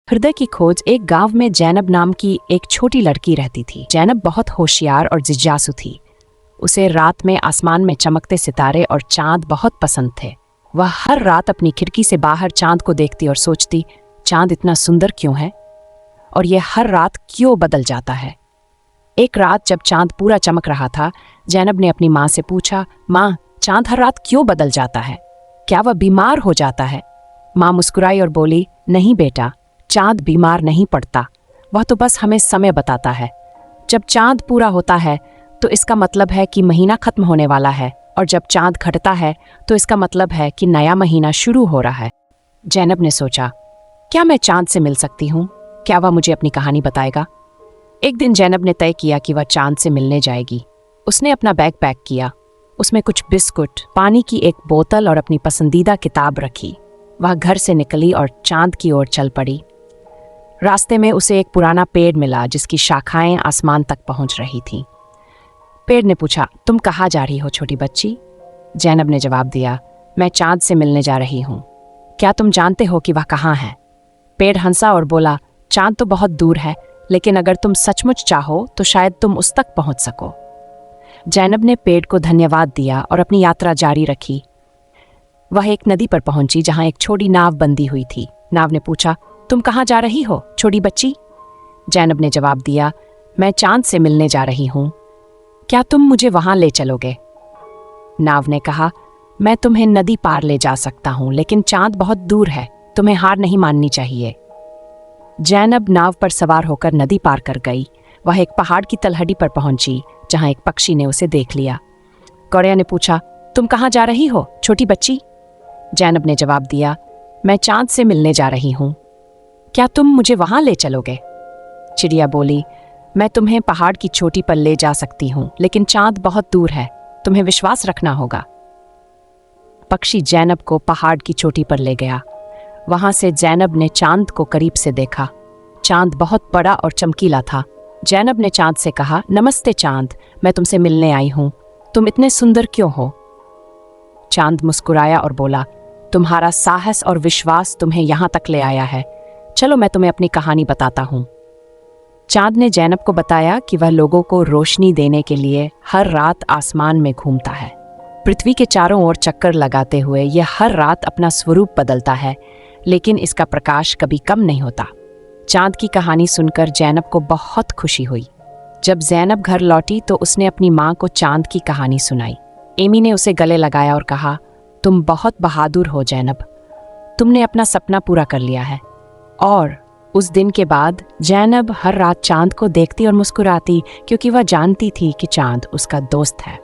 हृदय की खोज। एक गांव में जैनब नाम की एक छोटी लड़की रहती थी। जैनब बहुत होशियार और जिज्ञासु थी। उसे रात में आसमान में चमकते सितारे और चांद बहुत पसंद थे। वह हर रात अपनी खिड़की से बाहर चांद को देखती और सोचती, चांद इतना सुंदर क्यों है और यह हर रात क्यों बदल जाता है। एक रात जब चांद पूरा चमक रहा था, जैनब ने अपनी माँ से पूछा, माँ, चांद हर रात क्यों बदल जाता है? क्या वह बीमार हो जाता है? माँ मुस्कुराई और बोली, नहीं बेटा, चांद बीमार नहीं पड़ता, वह तो बस हमें समय बताता है। जब चांद पूरा होता है तो इसका मतलब है कि महीना खत्म होने वाला है, और जब चांद घटता है तो इसका मतलब है कि नया महीना शुरू हो रहा है। जैनब ने सोचा, क्या मैं चांद से मिल सकती हूँ? क्या वह मुझे अपनी कहानी बताएगा? एक दिन जैनब ने तय किया कि वह चांद से मिलने जाएगी। उसने अपना बैग पैक किया। उसमें कुछ बिस्कुट, पानी की एक बोतल और अपनी पसंदीदा किताब रखी। वह घर से निकली और चांद की ओर चल पड़ी। रास्ते में उसे एक पुराना पेड़ मिला जिसकी शाखाएं आसमान तक पहुंच रही थीं। पेड़ ने पूछा, तुम कहाँ जा रही हो छोटी बच्ची? जैनब ने जवाब दिया, मैं चांद से मिलने जा रही हूँ। क्या तुम जानते हो कि वह कहाँ है? पेड़ हंसा और बोला, चांद तो बहुत दूर है, लेकिन अगर तुम सचमुच चाहो तो शायद तुम उस तक पहुंच सको। जैनब ने पेड़ को धन्यवाद दिया और अपनी यात्रा जारी रखी। वह एक नदी पर पहुंची जहां एक छोटी नाव बंधी हुई थी। नाव ने पूछा, तुम कहाँ जा रही हो छोटी बच्ची? जैनब ने जवाब दिया, मैं चांद से मिलने जा रही हूँ। क्या तुम मुझे वहां ले चलोगे? नाव ने कहा, मैं तुम्हें नदी पार ले जा सकता हूँ, लेकिन चांद बहुत दूर है, तुम्हें हार नहीं माननी चाहिए। जैनब नाव पर सवार होकर नदी पार कर गई। वह एक पहाड़ की तलहटी पर पहुंची जहां एक पक्षी ने उसे देख लिया। कौड़िया ने पूछा, तुम कहाँ जा रही हो छोटी बच्ची? जैनब ने जवाब दिया, मैं चांद से मिलने जा रही हूँ। क्या तुम मुझे वहां ले चलोगे? चिड़िया बोली, मैं तुम्हें पहाड़ की चोटी पर ले जा सकती हूँ, लेकिन चांद बहुत दूर है, तुम्हें विश्वास रखना होगा। पक्षी जैनब को पहाड़ की चोटी पर ले गया। वहां से जैनब ने चांद को करीब से देखा। चांद बहुत बड़ा और चमकीला था। जैनब ने चांद से कहा, नमस्ते चांद, मैं तुमसे मिलने आई हूं, तुम इतने सुंदर क्यों हो? चांद मुस्कुराया और बोला, तुम्हारा साहस और विश्वास तुम्हें यहां तक ले आया है, चलो मैं तुम्हें अपनी कहानी बताता हूं। चांद ने जैनब को बताया कि वह लोगों को रोशनी देने के लिए हर रात आसमान में घूमता है। पृथ्वी के चारों ओर चक्कर लगाते हुए यह हर रात अपना स्वरूप बदलता है, लेकिन इसका प्रकाश कभी कम नहीं होता। चांद की कहानी सुनकर जैनब को बहुत खुशी हुई। जब जैनब घर लौटी तो उसने अपनी माँ को चांद की कहानी सुनाई। एमी ने उसे गले लगाया और कहा, तुम बहुत बहादुर हो जैनब, तुमने अपना सपना पूरा कर लिया है। और उस दिन के बाद जैनब हर रात चांद को देखती और मुस्कुराती, क्योंकि वह जानती थी कि चांद उसका दोस्त है।